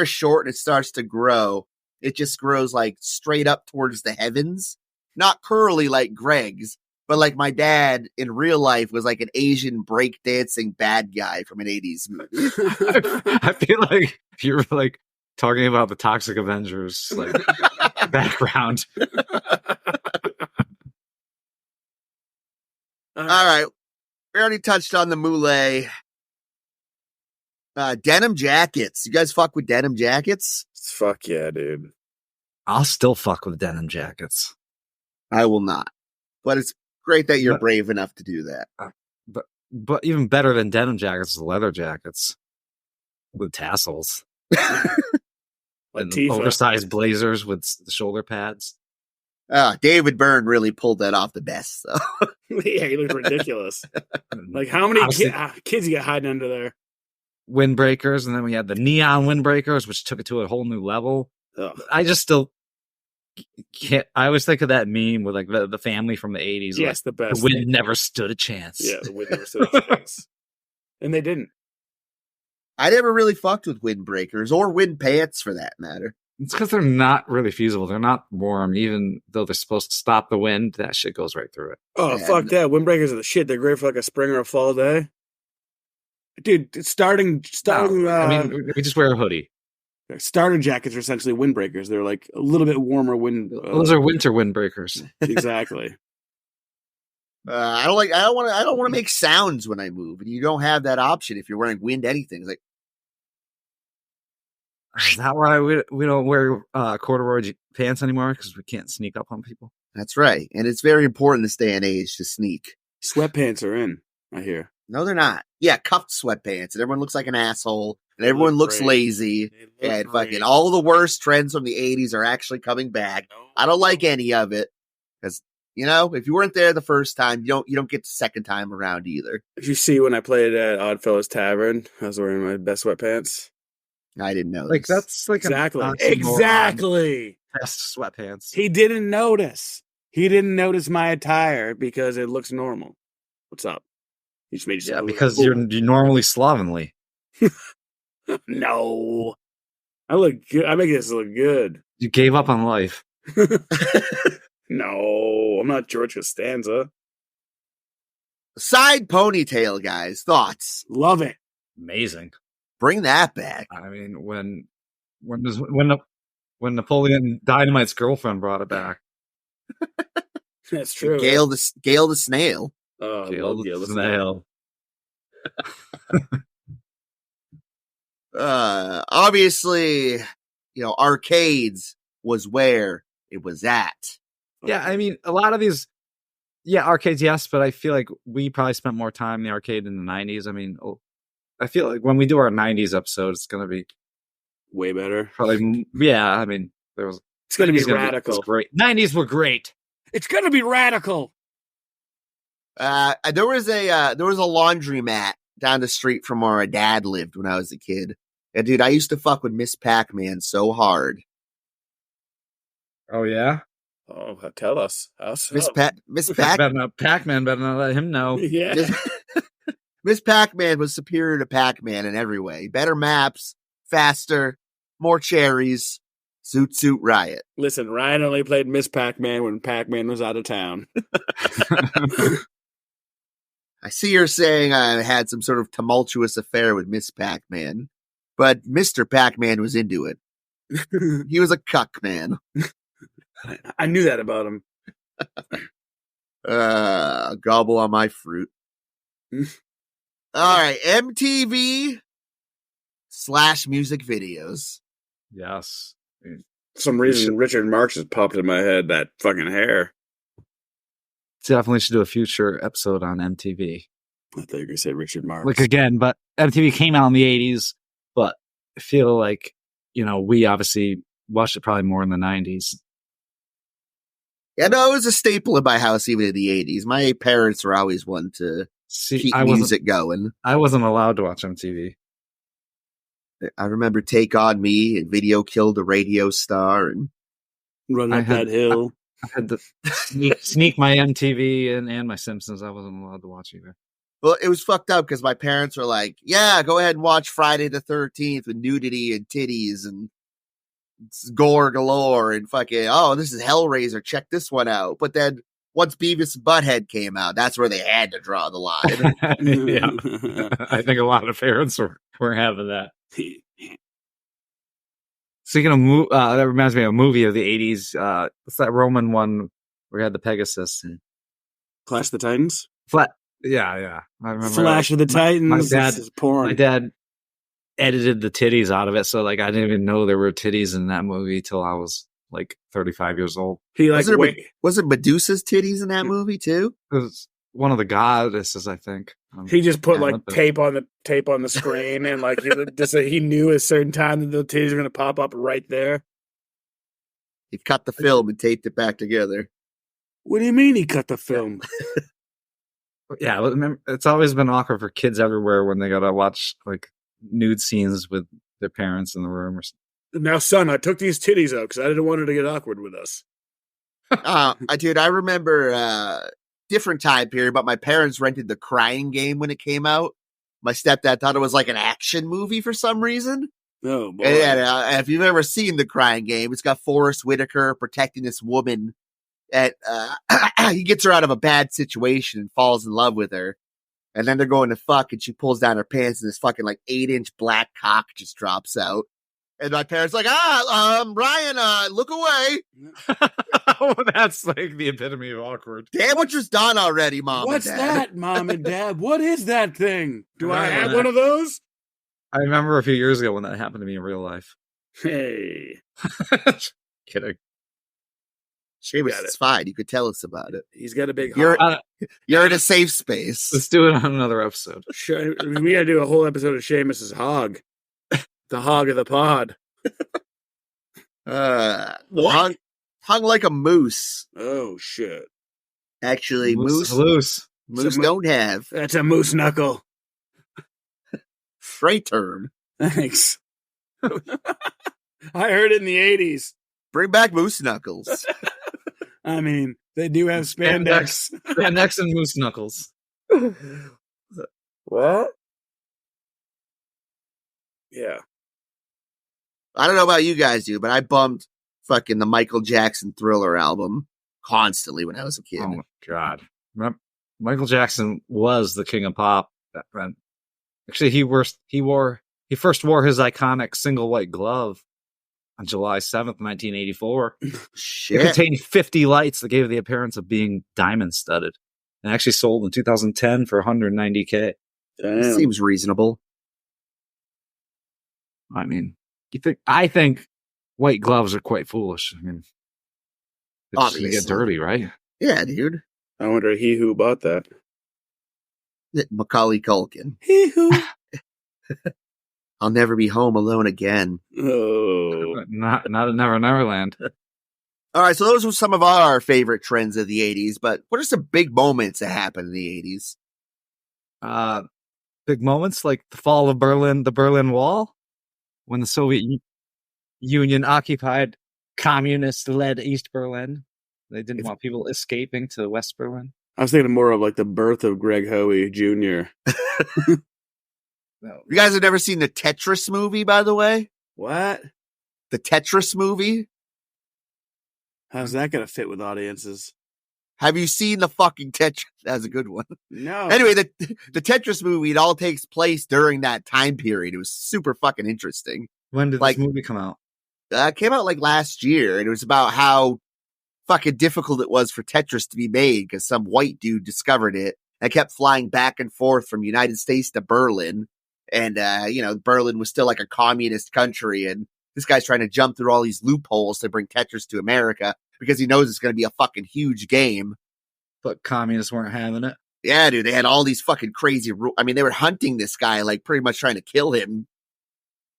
is short and it starts to grow, it just grows like straight up towards the heavens. Not curly like Greg's, but like my dad in real life was like an Asian breakdancing bad guy from an 80s movie. I feel like you're like talking about the Toxic Avengers like background. All right. We already touched on the moulet. Denim jackets. You guys fuck with denim jackets? Fuck yeah, dude. I'll still fuck with denim jackets. I will not. But it's great that you're brave enough to do that. But even better than denim jackets is leather jackets with tassels. And oversized blazers with the shoulder pads. David Byrne really pulled that off the best. So. Yeah, he looked ridiculous. Like, how many kids you got hiding under there? Windbreakers, and then we had the neon windbreakers, which took it to a whole new level. Ugh. I just still can't. I always think of that meme with like the family from the 80s. Yes, like, the best. The wind never stood a chance. Yeah, the wind never stood a chance. And they didn't. I never really fucked with windbreakers or wind pants for that matter. It's because they're not really feasible. They're not warm, even though they're supposed to stop the wind. That shit goes right through it. Oh, fuck that. Windbreakers are the shit. They're great for like a spring or a fall day. Dude, starting. I mean, we just wear a hoodie. Starter jackets are essentially windbreakers. They're like a little bit warmer wind. Those are winter windbreakers. Exactly. I don't want to make sounds when I move, and you don't have that option if you're wearing wind anything. It's like, is that why we don't wear corduroy pants anymore? Because we can't sneak up on people. That's right, and it's very important this day and age to sneak. Sweatpants are in, I hear. No, they're not. Yeah, cuffed sweatpants, and everyone looks like an asshole, and everyone looks lazy, and fucking all the worst trends from the 80s are actually coming back. I don't like any of it, because, if you weren't there the first time, you don't get the second time around either. Did you see when I played at Oddfellows Tavern, I was wearing my best sweatpants? I didn't know. Like, that's like exactly. Best sweatpants. He didn't notice. He didn't notice my attire because it looks normal. What's up? You just made yourself because you're normally slovenly. No. I look good. I make this look good. You gave up on life. No, I'm not George Costanza. Side ponytail, guys. Thoughts? Love it. Amazing. Bring that back. I mean, when Napoleon Dynamite's girlfriend brought it back. That's true. Gail the snail. Oh, Gail the snail. Obviously, arcades was where it was at. Yeah, I mean, a lot of these, arcades, yes, but I feel like we probably spent more time in the arcade in the 90s. I mean, I feel like when we do our 90s episode, it's going to be way better. Probably, I mean, it's going to be radical. Great. 90s were great. It's going to be radical. There was a laundromat down the street from where my dad lived when I was a kid. And dude, I used to fuck with Miss Pac-Man so hard. Oh yeah? Oh, tell us. Miss Pac-Man better not let him know. Yeah. Miss Pac-Man was superior to Pac-Man in every way. Better maps, faster, more cherries. Zoot Riot. Listen, Ryan only played Miss Pac-Man when Pac-Man was out of town. I see you're saying I had some sort of tumultuous affair with Miss Pac-Man, but Mr. Pac-Man was into it. He was a cuck man. I knew that about him. Gobble on my fruit. All right, MTV / music videos. Yes. For some reason, Richard Marx has popped in my head, that fucking hair. Definitely should do a future episode on MTV. I thought you were going to say Richard Marx. Like, again, but MTV came out in the 80s, but I feel like, we obviously watched it probably more in the 90s. Yeah, no, it was a staple in my house even in the 80s. My parents were always one to keep music going. I wasn't allowed to watch MTV. I remember Take On Me and Video Killed the Radio Star and Run Up That Hill. I had to sneak my MTV and my Simpsons. I wasn't allowed to watch either. Well, it was fucked up because my parents were like, yeah, go ahead and watch Friday the 13th with nudity and titties and gore galore and fucking, oh, this is Hellraiser. Check this one out. But then once Beavis and Butthead came out, that's where they had to draw the line. Yeah. I think a lot of parents were having that. Speaking of that reminds me of a movie of the 80s. What's that Roman one where we had the Pegasus? And Clash of the Titans? Yeah. I remember Flash of the Titans. My dad edited the titties out of it, so like I didn't even know there were titties in that movie till I was like 35 years old. Was it Medusa's titties in that movie too? It was one of the goddesses, I think. He just put tape on the screen, and like he knew a certain time that the titties were going to pop up right there. He cut the film and taped it back together. What do you mean he cut the film? Yeah, remember, it's always been awkward for kids everywhere when they gotta watch like nude scenes with their parents in the room or something. Now, son, I took these titties out because I didn't want her to get awkward with us. Dude, I remember different time period, but my parents rented The Crying Game when it came out. My stepdad thought it was like an action movie for some reason. Oh, boy. And if you've ever seen The Crying Game, it's got Forrest Whitaker protecting this woman. And he gets her out of a bad situation and falls in love with her. And then they're going to fuck, and she pulls down her pants, and this fucking like 8-inch black cock just drops out. And my parents like, Ryan, look away. Oh, that's like the epitome of awkward. Damn, what just done already, Mom What's and Dad? that, Mom and Dad? What is that thing? Do I have one of those? I remember a few years ago when that happened to me in real life. Hey. Kidding. Sheamus, it's fine. You could tell us about it. He's got a big hog. You're in a safe space. Let's do it on another episode. Sure, we got to do a whole episode of Sheamus's hog. The hog of the pod. Hung like a moose. Oh, shit. Actually, moose don't have. That's a moose knuckle. Great term. Thanks. I heard it in the 80s. Bring back moose knuckles. I mean, they do have spandex. Spandex and moose knuckles. What? Yeah. I don't know about you guys, dude, but I bumped fucking the Michael Jackson Thriller album constantly when I was a kid. Oh, my God. Michael Jackson was the king of pop. Actually, he first wore his iconic single white glove on July 7th, 1984. Shit. It contained 50 lights that gave the appearance of being diamond-studded. And actually sold in 2010 for $190K. Damn. Seems reasonable. I mean, I think white gloves are quite foolish. I mean, It's just gonna get dirty, right? Yeah, dude. I wonder who bought that. Macaulay Culkin. He who. I'll never be home alone again. Oh, not at Never Neverland. All right, so those were some of our favorite trends of the 80s, but what are some big moments that happened in the 80s? Big moments like the fall of Berlin, the Berlin Wall, when the Soviet Union occupied communist-led East Berlin. They didn't want people escaping to West Berlin. I was thinking more of like the birth of Greg Hoey Jr. No. You guys have never seen the Tetris movie, by the way? What? The Tetris movie? How's that going to fit with audiences? Have you seen the fucking Tetris? That's a good one. No. Anyway, the Tetris movie, it all takes place during that time period. It was super fucking interesting. When did this movie come out? It came out like last year, and it was about how fucking difficult it was for Tetris to be made because some white dude discovered it and kept flying back and forth from United States to Berlin. And, Berlin was still like a communist country, and this guy's trying to jump through all these loopholes to bring Tetris to America because he knows it's going to be a fucking huge game. But communists weren't having it. Yeah, dude, they had all these fucking crazy rules. I mean, they were hunting this guy, like pretty much trying to kill him.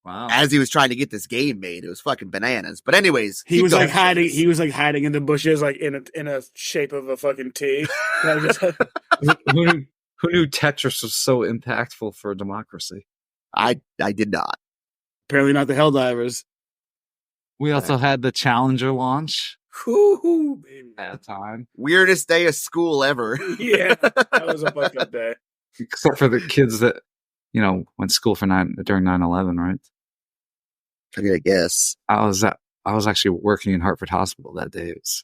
Wow. As he was trying to get this game made. It was fucking bananas. But anyways, he was like hiding in the bushes, like in a shape of a fucking T. Who knew Tetris was so impactful for democracy? I did not. Apparently not the Helldivers. We also had the Challenger launch. Ooh, baby. At a time. Weirdest day of school ever. Yeah, that was a fucked up day. Except for the kids that, went to school for during 9/11, right? I mean, I guess. I was actually working in Hartford Hospital that day. It was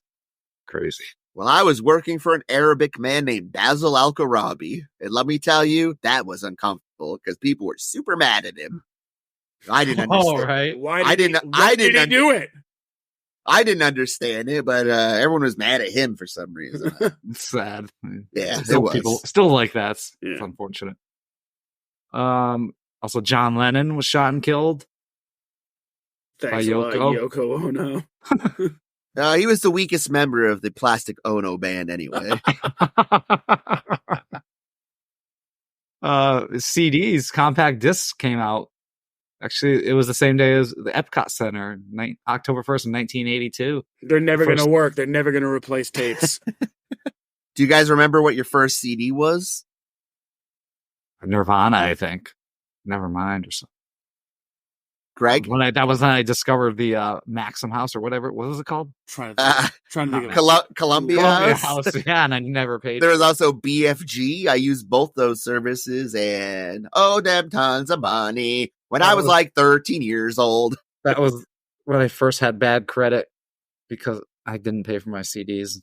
crazy. Well, I was working for an Arabic man named Basil Al-Karabi. And let me tell you, that was uncomfortable because people were super mad at him. I didn't understand. Oh, right. Why did he do it? I didn't understand it, but everyone was mad at him for some reason. It's sad. Yeah, still, it was. People still like that. It's Yeah. unfortunate. Also, John Lennon was shot and killed. Thanks by a lot, Yoko Ono. He was the weakest member of the Plastic Ono band anyway. CDs, compact discs came out. Actually, it was the same day as the Epcot Center, October 1st, 1982. They're never going to work. They're never going to replace tapes. Do you guys remember what your first CD was? Nirvana, I think. Nevermind or something. Greg? That was when I discovered the Maxim House or whatever. What was it called? Trying to think of Columbia House. Yeah, and I never paid. There was also BFG. I used both those services, and them tons of money when I was like 13 years old. That was when I first had bad credit because I didn't pay for my CDs.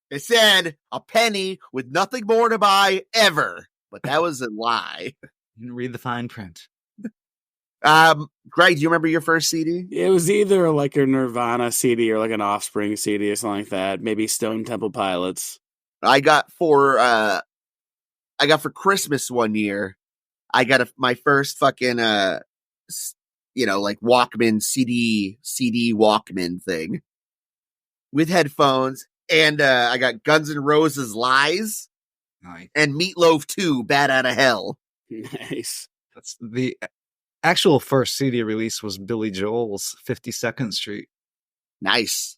It said a penny with nothing more to buy ever, but that was a lie. You didn't read the fine print. Greg, do you remember your first CD? It was either like a Nirvana CD or like an Offspring CD or something like that. Maybe Stone Temple Pilots. I got for Christmas one year. I got my first fucking like Walkman CD Walkman thing with headphones, and I got Guns N' Roses Lies, nice. And Meatloaf 2 Bad Outta Hell. Nice. That's the actual first CD release was Billy Joel's 52nd Street. Nice.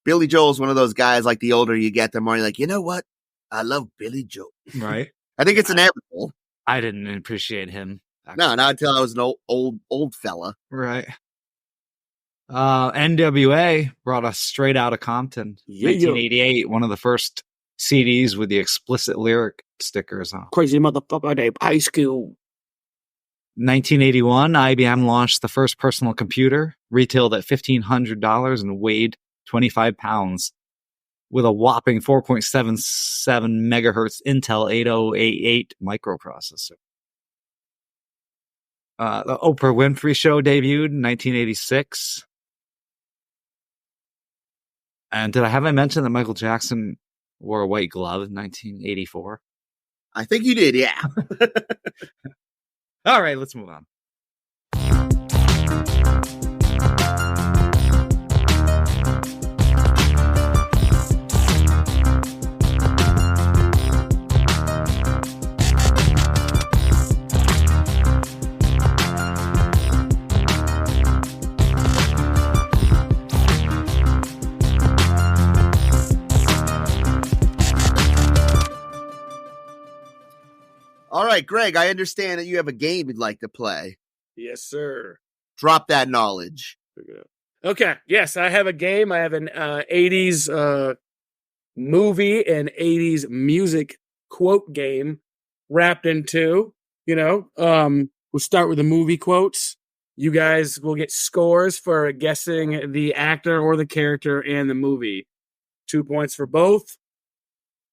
Billy Joel's one of those guys, like the older you get, the more you're like, you know what? I love Billy Joel. Right. I think it's inevitable. I didn't appreciate him. No, not until I was an old fella. Right. NWA brought us Straight Outta Compton. 1988, one of the first CDs with the explicit lyric stickers on. Crazy motherfucker named High School. 1981, IBM launched the first personal computer, retailed at $1,500 and weighed 25 pounds, with a whopping 4.77 megahertz Intel 8088 microprocessor. The Oprah Winfrey Show debuted in 1986. And have I mentioned that Michael Jackson wore a white glove in 1984? I think you did, yeah. All right, let's move on. All right, Greg, I understand that you have a game you'd like to play. Yes, sir. Drop that knowledge. Okay, yes, I have a game. I have an 80s movie and 80s music quote game wrapped into, we'll start with the movie quotes. You guys will get scores for guessing the actor or the character in the movie. 2 points for both,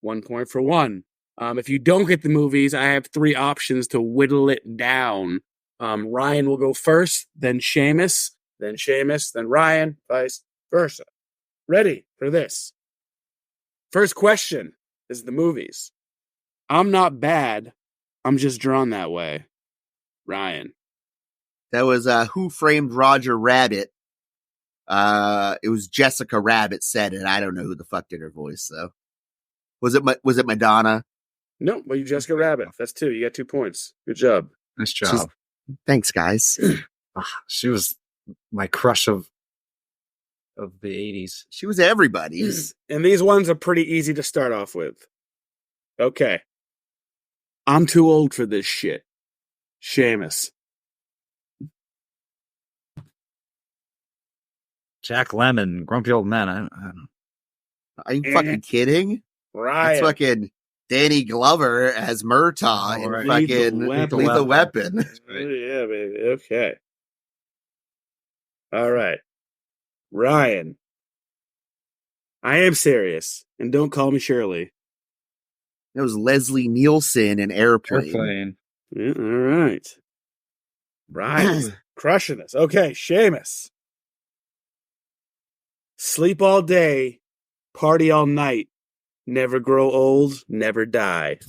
1 point for one. If you don't get the movies, I have 3 options to whittle it down. Ryan will go first, then Sheamus, then Ryan, vice versa. Ready for this? First question is the movies. I'm not bad. I'm just drawn that way. Ryan. That was Who Framed Roger Rabbit. It was Jessica Rabbit said it. I don't know who the fuck did her voice though. Was it Madonna? No, well, you Jessica Rabbit. That's 2. You got 2 points. Good job. Nice job. Thanks, guys. She was my crush of the 80s. She was everybody's. And these ones are pretty easy to start off with. Okay. I'm too old for this shit. Sheamus. Jack Lemmon, Grumpy Old Men. I don't know. Are you fucking kidding? Right. That's fucking Danny Glover as Murtaugh in fucking Lethal Weapon. Yeah, baby. Okay. All right. Ryan. I am serious, and don't call me Shirley. That was Leslie Nielsen in Airplane. Yeah, all right. Ryan. Crushing this. Okay, Sheamus. Sleep all day, party all night, never grow old, never die.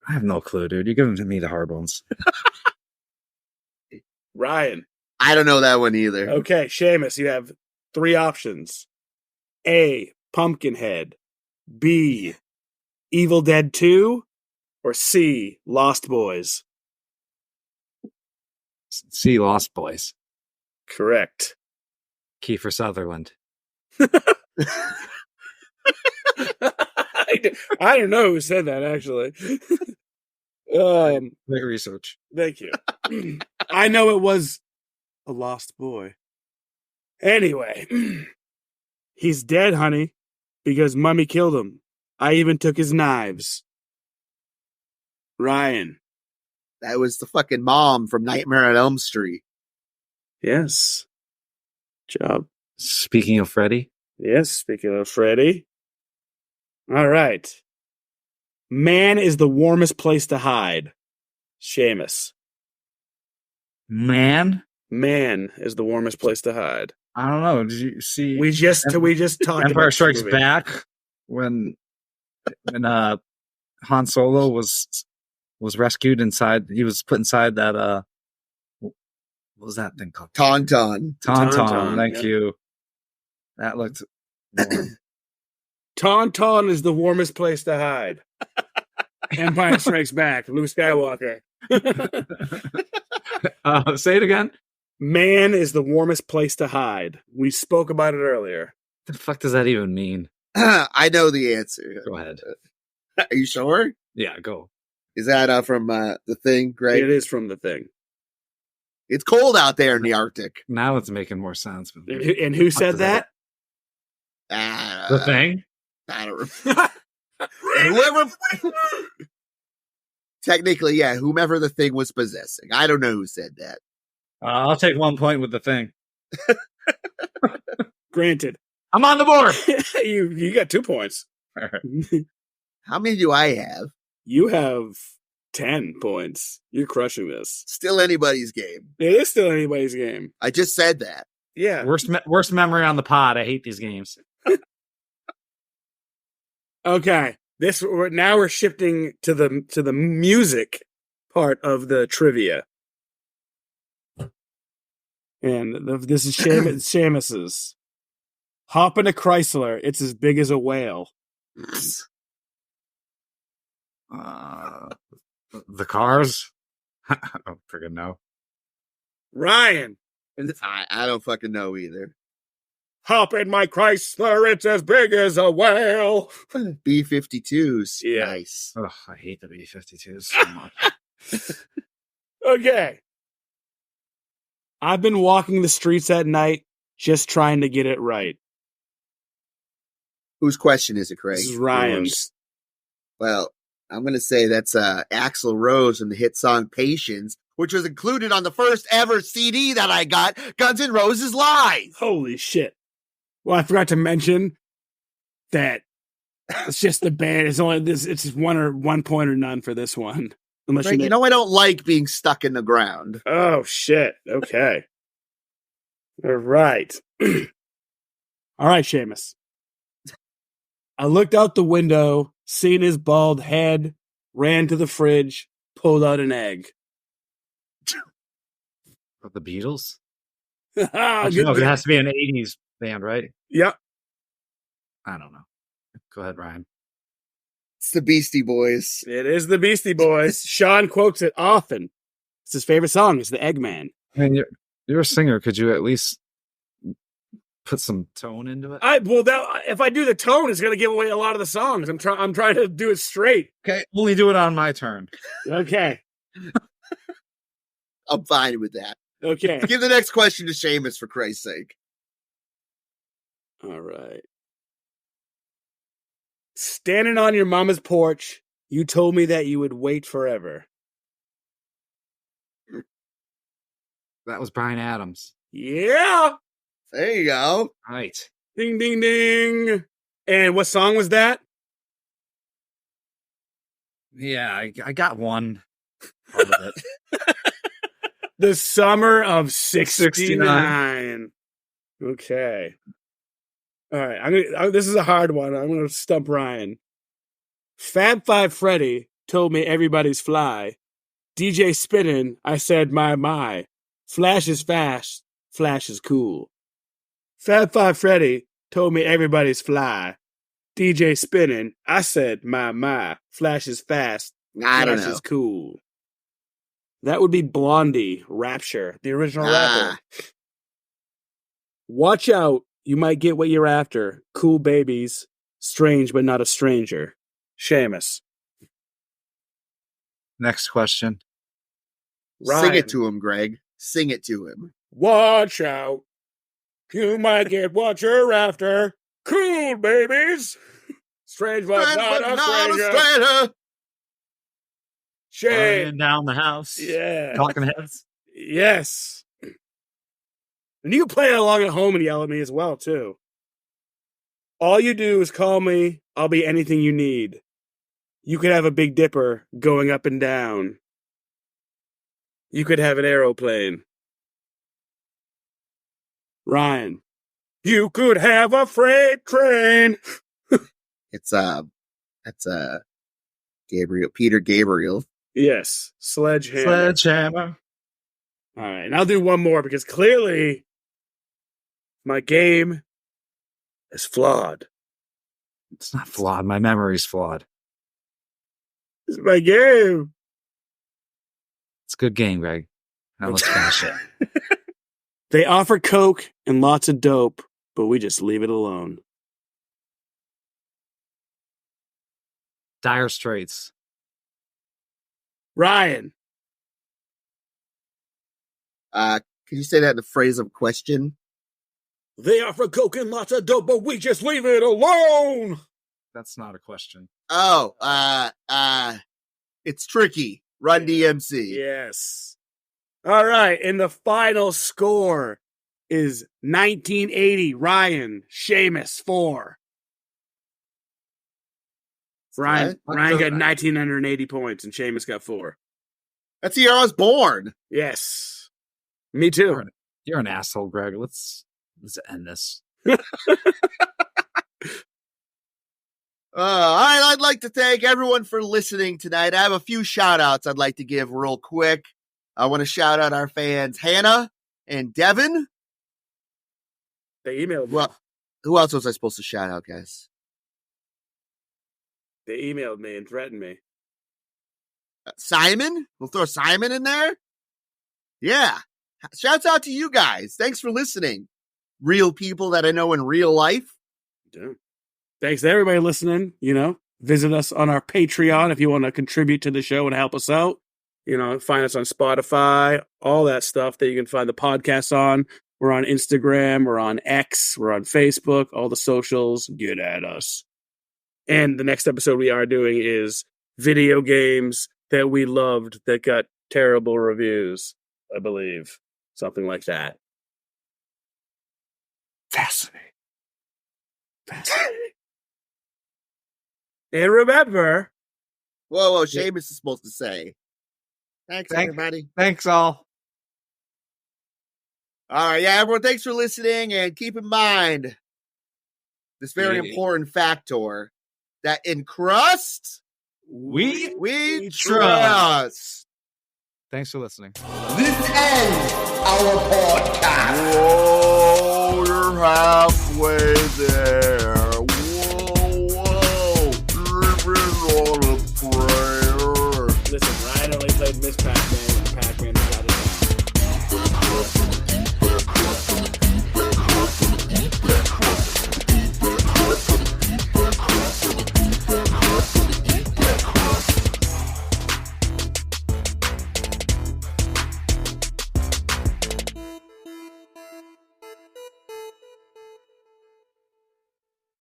I have no clue, dude. You're giving me the hard ones. Ryan. I don't know that one either. Okay, Sheamus, you have 3 options. A, Pumpkinhead. B, Evil Dead 2. Or C, Lost Boys. C, Lost Boys. Correct. Kiefer Sutherland. I don't know who said that, actually. Great research. Thank you. I know it was a lost boy. Anyway, he's dead, honey, because Mummy killed him. I even took his knives. Ryan. That was the fucking mom from Nightmare on Elm Street. Yes. Job. Speaking of Freddy. Yes, speaking of Freddy. All right. Man is the warmest place to hide. Sheamus. Man is the warmest place to hide. I don't know. Did you see? We just talked Empire about Strikes Back when Han Solo was rescued inside. He was put inside that what was that thing called? Tauntaun. Thank you. That looked warm. Tauntaun is the warmest place to hide. Empire Strikes Back. Luke Skywalker. Say it again. Man is the warmest place to hide. We spoke about it earlier. What the fuck does that even mean? I know the answer. Go ahead. Are you sure? Yeah, go. Is that from The Thing, Greg? It is from The Thing. It's cold out there in the Arctic. Now it's making more sense. And who said that? The Thing? I don't remember. Whoever. Technically, yeah, whomever the Thing was possessing. I don't know who said that. I'll take 1 point with The Thing. Granted. I'm on the board. You got 2 points. All right. How many do I have? You have 10 points. You're crushing this. Still anybody's game. It is still anybody's game. I just said that. Yeah. Worst memory on the pod. I hate these games. Okay. Now we're shifting to the music part of the trivia. And this is Sheamus's. Hop in a Chrysler. It's as big as a whale. The Cars? I don't freaking know. Ryan. I don't fucking know either. Hop in my Chrysler, it's as big as a whale. B-52s. Yeah. Nice. Oh, I hate the B-52s so much. Okay. I've been walking the streets at night just trying to get it right. Whose question is it, Craig? This is Ryan's. Well, I'm going to say that's Axl Rose from the hit song Patience, which was included on the first ever CD that I got, Guns N' Roses Live. Holy shit. Well, I forgot to mention that it's just the band. It's only this. It's 1 point or none for this one. Unless Right, you know, I don't like being stuck in the ground. Oh, shit. Okay. All right. All right, Sheamus. I looked out the window, seen his bald head, ran to the fridge, pulled out an egg. Of the Beatles? Good It has to be an 80's band, right? Yep. I don't know. Go ahead, Ryan. It's the Beastie Boys. It is the Beastie Boys. Sean quotes it often. It's his favorite song. It's the Eggman. I mean, you're a singer. Could you at least put some tone into it? If I do the tone, it's going to give away a lot of the songs. I'm trying to do it straight. Okay, only do it on my turn. Okay. I'm fine with that. Okay. Give the next question to Sheamus, for Christ's sake. All right. Standing on your mama's porch, you told me that you would wait forever. That was Bryan Adams. Yeah. There you go. Right. Ding, ding, ding. And what song was that? Yeah, I got one part of it. The Summer of 69. Okay. All right. This is a hard one. I'm going to stump Ryan. Fab Five Freddy told me everybody's fly. DJ spinning, I said my. Flash is fast, Flash is cool. Fab Five Freddy told me everybody's fly. DJ spinning, I said my. Flash is fast, I don't Flash know. is cool. That would be Blondie, Rapture, the original rapper. Watch out, you might get what you're after. Cool babies, strange but not a stranger. Sheamus. Next question. Ryan. Sing it to him, Greg. Sing it to him. Watch out, you might get what you're after. Cool babies, strange but not a stranger. Shane. Burning down the house. Yeah. Talking heads. Yes. And you can play it along at home and yell at me as well, too. All you do is call me. I'll be anything you need. You could have a Big Dipper going up and down. You could have an aeroplane. Ryan. You could have a freight train. It's Peter Gabriel. Yes. Sledgehammer. Sledgehammer. All right. And I'll do one more because clearly my game is flawed. It's not flawed. My memory's flawed. It's my game. It's a good game, Greg. Now let's finish it. They offer coke and lots of dope, but we just leave it alone. Dire Straits. Ryan. Can you say that in the phrase of a question? They offer coke and lots of dope, but we just leave it alone. That's not a question. Oh, it's tricky. Run DMC. Yes. All right. And the final score is 1980. Ryan, Sheamus, 4. Ryan got 1,980 points and Sheamus got 4. That's the year I was born. Yes. Me too. You're an asshole, Greg. Let's end this. All right, I'd like to thank everyone for listening tonight. I have a few shout outs I'd like to give real quick. I want to shout out our fans, Hannah and Devin. They emailed me. Well, who else was I supposed to shout out, guys? They emailed me and threatened me. Simon? We'll throw Simon in there? Yeah. Shouts out to you guys. Thanks for listening. real people that I know in real life. Yeah. Thanks to everybody listening. Visit us on our Patreon if you want to contribute to the show and help us out. Find us on Spotify, all that stuff that you can find the podcast on. We're on Instagram, we're on X, we're on Facebook, all the socials. Get at us. And the next episode we are doing is video games that we loved that got terrible reviews, I believe. Something like that. Fascinating. And remember... Whoa, Sheamus is supposed to say. Thanks, everybody. Thanks, all. All right, yeah, everyone, thanks for listening, and keep in mind this very important factor that in Crust, we trust. Thanks for listening. This ends our podcast. Roll your house.